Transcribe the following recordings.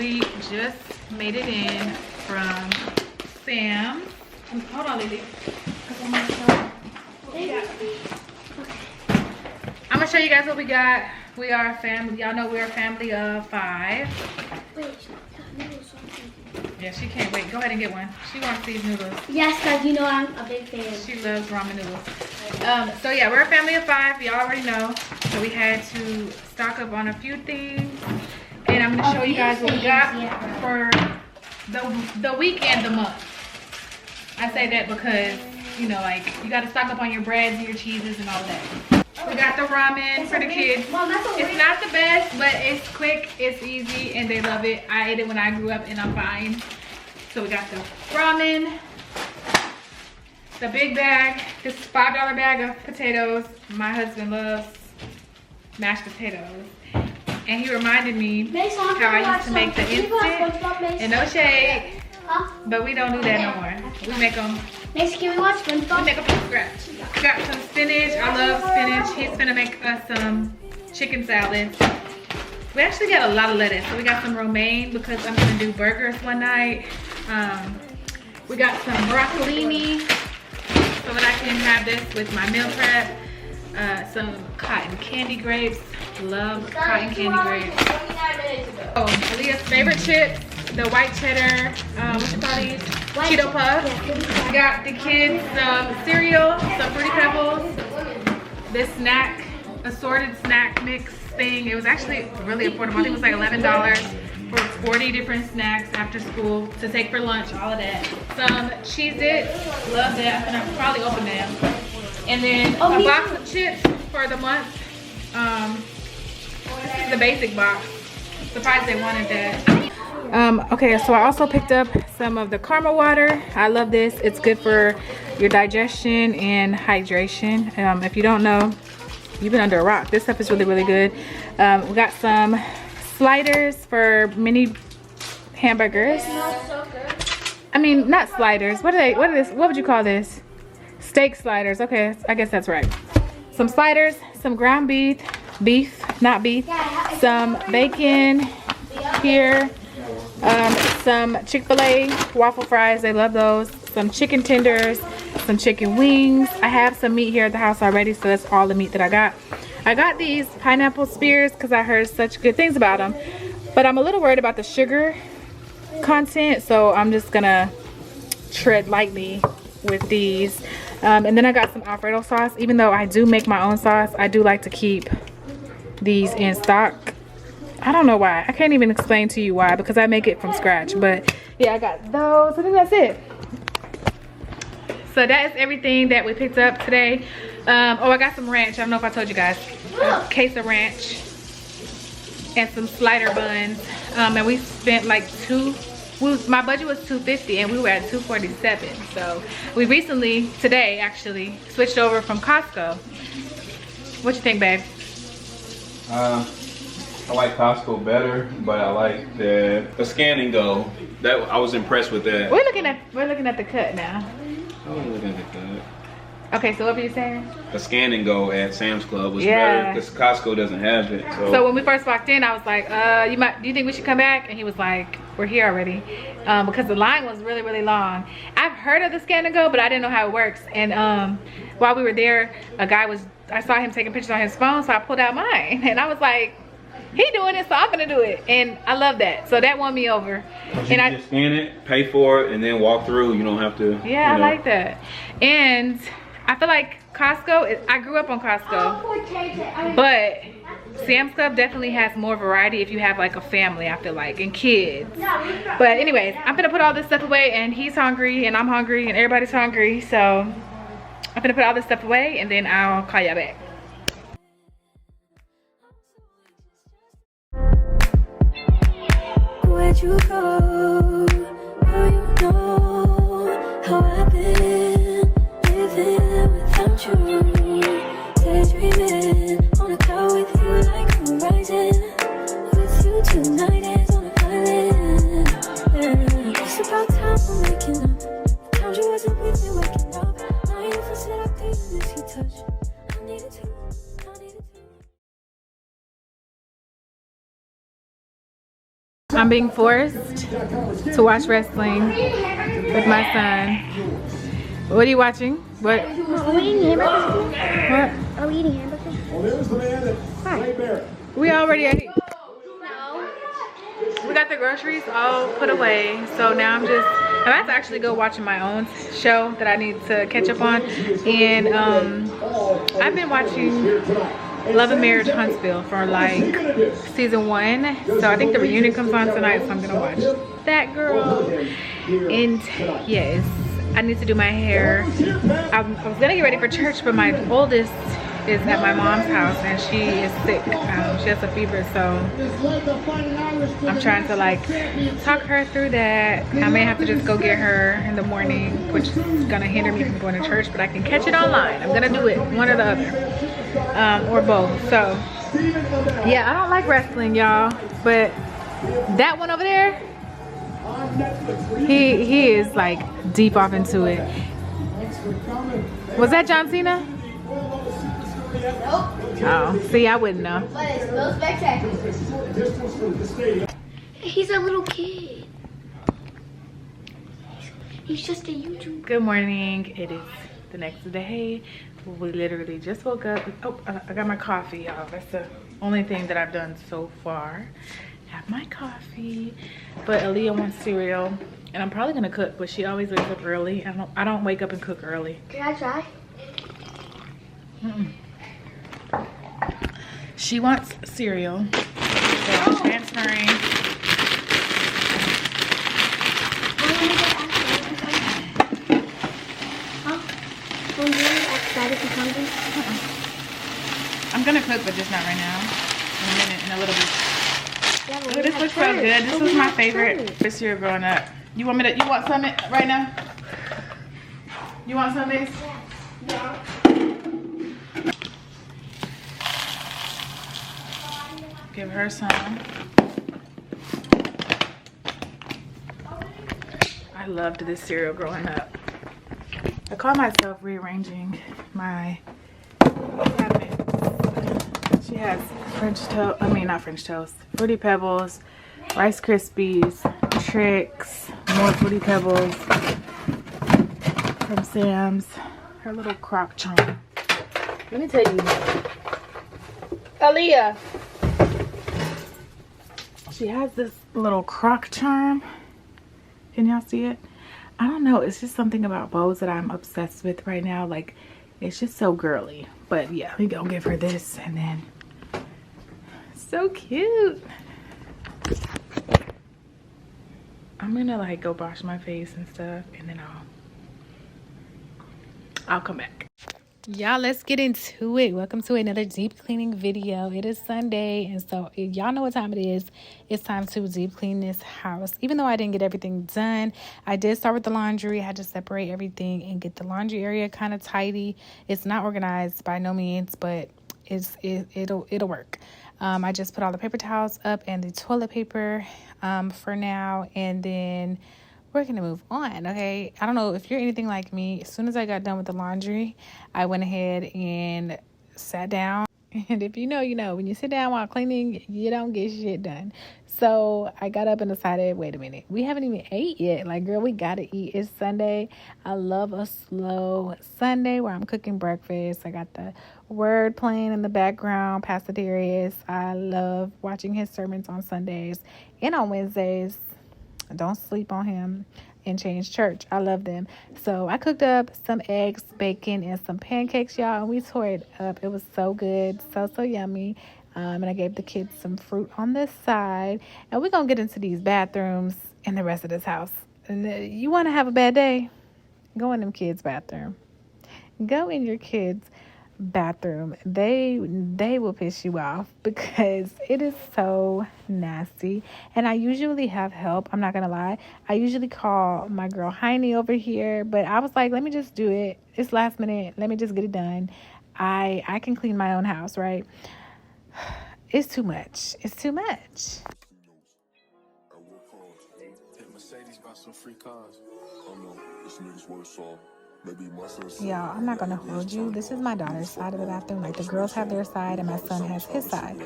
We just made it in from Sam's. Hold on, Lily. I'm gonna show you guys what we got. We are a family. Y'all know we're a family of 5. Yeah, she can't wait. Go ahead and get one. She wants these noodles. Yes, guys, you know I'm a big fan. She loves ramen noodles. So yeah, we're a family of 5. Y'all already know. So we had to stock up on a few things. And I'm gonna show you guys what we got for the week and the month. I say that because, you know, like, you gotta stock up on your breads and your cheeses and all that. We got the ramen for the kids. It's not the best, but it's quick, it's easy, and they love it. I ate it when I grew up and I'm fine. So we got the ramen, the big bag, this $5 bag of potatoes. My husband loves mashed potatoes. And he reminded me how I used to make the instant, and no shade, but we don't do that no more. We make them. Next, can we watch SpongeBob? We make them from scratch. We got some spinach. I love spinach. He's gonna make us some chicken salad. We actually got a lot of lettuce. So we got some romaine because I'm gonna do burgers one night. We got some broccolini so that I can have this with my meal prep. Some cotton candy grapes. Love cotton candy grapes. Oh, Aaliyah's favorite chips. The white cheddar, what you call these? Cheeto Puffs. We got the kids some cereal, some Fruity Pebbles. This snack, assorted snack mix thing. It was actually really affordable. I think it was like $11 for 40 different snacks after school to take for lunch, all of that. Some Cheez-Its, love that. I'm gonna probably open them. And then a box of chips for the month. This is the basic box. Surprised they wanted that. Okay, so I also picked up some of the caramel water. I love this. It's good for your digestion and hydration. If you don't know, you've been under a rock. This stuff is really, really good. We got some sliders for mini hamburgers. I mean, not sliders. What are they? What would you call this? Steak sliders. Okay, I guess that's right. Some sliders, some ground beef, some bacon here. Some Chick-fil-A waffle fries, they love those. Some chicken tenders, some chicken wings. I have some meat here at the house already, so that's all the meat that I got. I got these pineapple spears because I heard such good things about them, but I'm a little worried about the sugar content, so I'm just gonna tread lightly with these. And then I got some Alfredo sauce. Even though I do make my own sauce, I do like to keep these in stock. I don't know why. I can't even explain to you why, because I make it from scratch. But yeah, I got those. I think that's it. So that is everything that we picked up today. Oh, I got some ranch. I don't know if I told you guys. A case of ranch and some slider buns. And we spent like my budget was $250 and we were at $247. So we recently, today actually, switched over from Costco. What you think, babe? I like Costco better, but I like the scan and go. That I was impressed with that. We're looking at the cut now. I was looking at the cut. Okay, so what were you saying? The scan and go at Sam's Club was better because Costco doesn't have it. So when we first walked in, I was like, do you think we should come back? And he was like, we're here already. Because the line was really, really long. I've heard of the scan and go, but I didn't know how it works. And while we were there, I saw him taking pictures on his phone, so I pulled out mine. And I was like, he doing it, so I'm gonna do it. And I love that. So that won me over. You just scan it, pay for it, and then walk through. You don't have to. Yeah, I like that. And I feel like Costco, I grew up on Costco, but Sam's Club definitely has more variety if you have like a family, I feel like, and kids. But anyways, I'm gonna put all this stuff away, and he's hungry, and I'm hungry, and everybody's hungry. So I'm gonna put all this stuff away, and then I'll call y'all back. Where'd you go? Now you know how I've been living without you. Daydreaming on a cloud with you like horizon. With you tonight is on an island. Yeah. It's about time we're making up. Found you wasn't with me waking up. Now you said I couldn't miss your touch. I needed to. I'm being forced to watch wrestling with my son. What are you watching? What? Are we eating hamburgers? What? Are we eating hamburgers? Well, there's the man that Ray Barrett. We already ate. No. We got the groceries all put away. So now I'm about to actually go watching my own show that I need to catch up on. And I've been watching Love and Marriage Huntsville for like season 1. So I think the reunion comes on tonight, so I'm gonna watch that, girl. And yes, I need to do my hair. I was gonna get ready for church, but my oldest is at my mom's house and she is sick. She has a fever, so I'm trying to like talk her through that. I may have to just go get her in the morning, which is gonna hinder me from going to church, but I can catch it online. I'm gonna do it, one or the other, or both. So yeah, I don't like wrestling, y'all, but that one over there, he is like deep off into it. Was that John Cena? Oh, see, I wouldn't know. But it's still spectacular. He's a little kid. He's just a YouTuber. Good morning. It is the next day. We literally just woke up. Oh, I got my coffee, y'all. That's the only thing that I've done so far. Have my coffee. But Aaliyah wants cereal, and I'm probably gonna cook. But she always wakes up early. I don't wake up and cook early. Can I try? She wants cereal. So I'm transferring. I'm gonna cook, but just not right now. In a minute, in a little bit. Oh, this looks so good. This was my favorite this year growing up. You want some right now? You want some of these? Yeah. Give her some. I loved this cereal growing up. I call myself rearranging my cabinet. She has Fruity Pebbles, Rice Krispies, Trix, more Fruity Pebbles from Sam's, her little crock charm. Let me tell you, Aaliyah. She has this little crock charm. Can y'all see it? I don't know. It's just something about bows that I'm obsessed with right now. Like, it's just so girly. But yeah, we gonna give her this, and then so cute. I'm gonna like go wash my face and stuff, and then I'll come back. Y'all, let's get into it. Welcome to another deep cleaning video. It is Sunday, and so y'all know what time it is. It's time to deep clean this house. Even though I didn't get everything done, I did start with the laundry. I had to separate everything and get the laundry area kind of tidy. It's not organized by no means, but it'll work. I just put all the paper towels up and the toilet paper for now, and then we're gonna move on. Okay, I don't know if you're anything like me. As soon as I got done with the laundry, I went ahead and sat down, and if you know, you know, when you sit down while cleaning, you don't get shit done. So I got up and decided, wait a minute, we haven't even ate yet. Like, girl, we gotta eat. It's Sunday. I love a slow Sunday where I'm cooking breakfast. I got the word playing in the background, Pastor Darius. I love watching his sermons on Sundays and on Wednesdays. Don't sleep on him and Change Church. I love them. So I cooked up some eggs, bacon, and some pancakes, y'all, and we tore it up. It was so good, so yummy. And I gave the kids some fruit on this side. And we're going to get into these bathrooms and the rest of this house. And you want to have a bad day? Go in them kids' bathroom. Go in your kids' bathroom. They will piss you off because it is so nasty. And I usually have help. I'm not gonna lie. I usually call my girl Heine over here, but I was like, let me just do it. It's last minute. Let me just get it done. I can clean my own house, right? It's too much. It's too much. Y'all, I'm not gonna hold you. This is my daughter's side of the bathroom. Like, the girls have their side and my son has his side.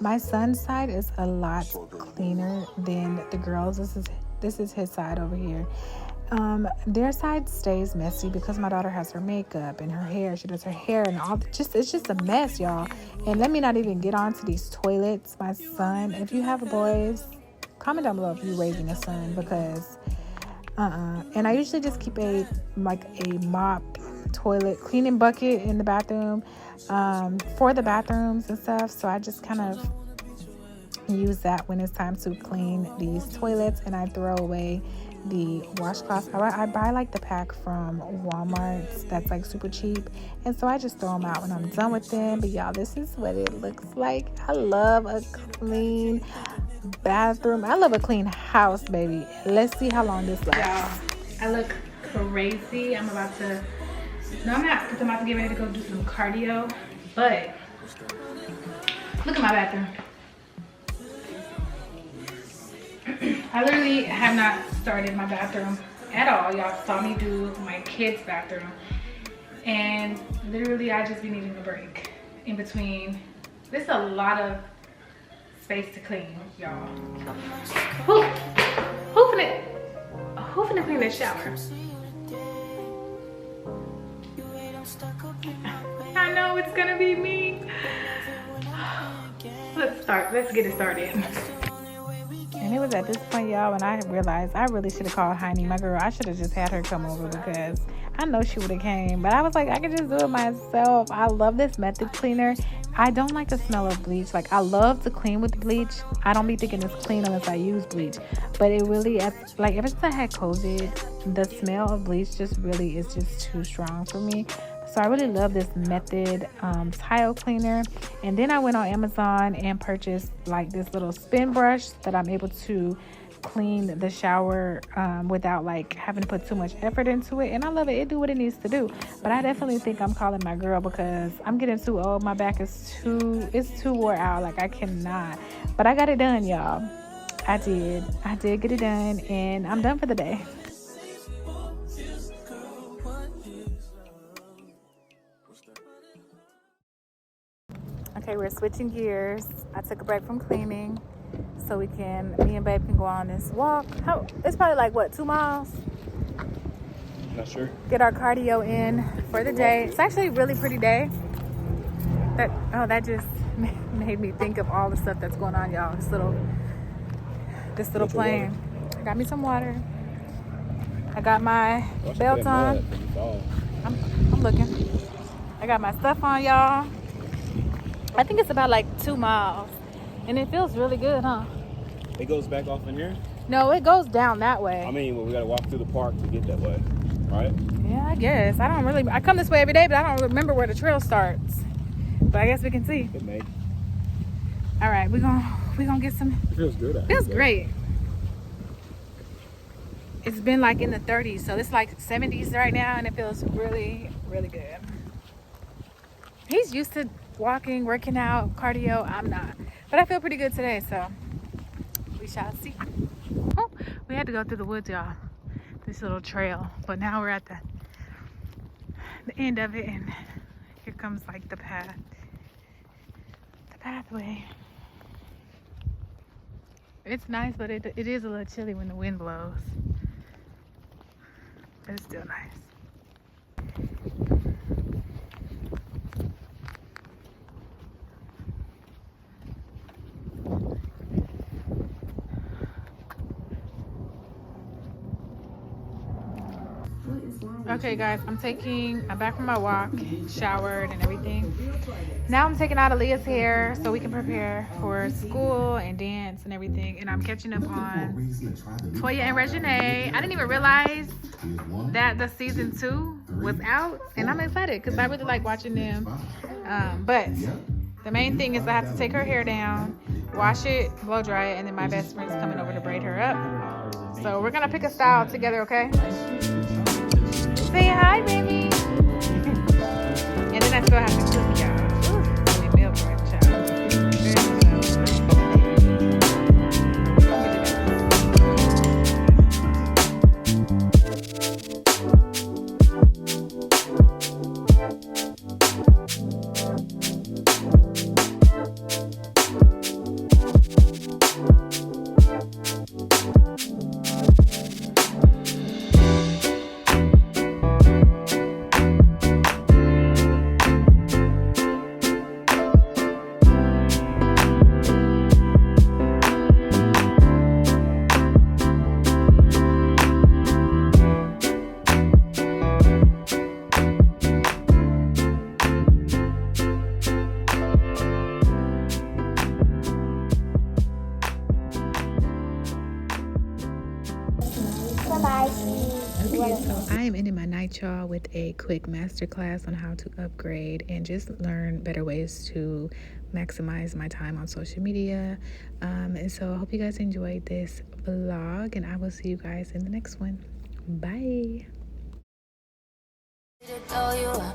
My son's side is a lot cleaner than the girls. This is his side over here. Their side stays messy because my daughter has her makeup and her hair. She does her hair and all. It's just a mess, y'all. And let me not even get onto these toilets. My son, if you have boys, comment down below if you're raising a son, because and I usually just keep a mop toilet cleaning bucket in the bathroom for the bathrooms and stuff. So I just kind of use that when it's time to clean these toilets, and I throw away the washcloths. I buy like the pack from Walmart that's like super cheap, and so I just throw them out when I'm done with them. But y'all, this is what it looks like. I love a clean bathroom. I love a clean house, baby. Let's see how long this lasts. Y'all, I look crazy. I'm about to get ready to go do some cardio, but look at my bathroom. I literally have not started my bathroom at all. Y'all saw me do my kids' bathroom, and literally I just be needing a break in between. There's a lot of space to clean, y'all. Who finna clean this shower? I know it's gonna be me. Let's get it started. And it was at this point, y'all, when I realized I really should have called Heine, my girl. I should have just had her come over because I know she would have came. But I was like, I could just do it myself. I love this method cleaner. I don't like the smell of bleach. Like, I love to clean with bleach. I don't be thinking it's clean unless I use bleach. But it really, like, ever since I had COVID, the smell of bleach just really is just too strong for me. So I really love this method tile cleaner. And then I went on Amazon and purchased like this little spin brush that I'm able to clean the shower without like having to put too much effort into it. And I love it. It do what it needs to do. But I definitely think I'm calling my girl because I'm getting too old. My back is too wore out. Like, I cannot. But I got it done, y'all. I did get it done, and I'm done for the day. Okay, we're switching gears. I took a break from cleaning so me and babe can go on this walk. It's probably like, what, 2 miles? Not sure. Get our cardio in for the day. It's actually a really pretty day. That just made me think of all the stuff that's going on, y'all. This little plane. I got me some water. I got my belt on. I'm looking. I got my stuff on, y'all. I think it's about like 2 miles, and it feels really good, huh? It goes back off in here? No, it goes down that way. I mean, well, we gotta walk through the park to get that way, right? Yeah, I guess. I come this way every day, but I don't remember where the trail starts. But I guess we can see. It may. All right, we're gonna get some. It feels good. It feels great. It's been like in the 30s, so it's like 70s right now, and it feels really, really good. He's used to walking, working out, cardio. I'm not, but I feel pretty good today, so we shall see. Oh, we had to go through the woods, y'all. This little trail, but now we're at the end of it, and here comes like the pathway. It's nice, but it is a little chilly when the wind blows, but it's still nice. Okay guys, I'm back from my walk, showered and everything. Now I'm taking out Aaliyah's hair so we can prepare for school and dance and everything. And I'm catching up on Toya and Regine. I didn't even realize that the season 2 was out, and I'm excited because I really like watching them. But the main thing is I have to take her hair down, wash it, blow dry it, and then my best friend's coming over to braid her up. So we're gonna pick a style together, okay? Say hi, baby. And then I still have to cook, y'all. Ooh, let me meal prep, child. Bye-bye. Okay, so I am ending my night, y'all, with a quick masterclass on how to upgrade and just learn better ways to maximize my time on social media. And so I hope you guys enjoyed this vlog, and I will see you guys in the next one. Bye. To tell you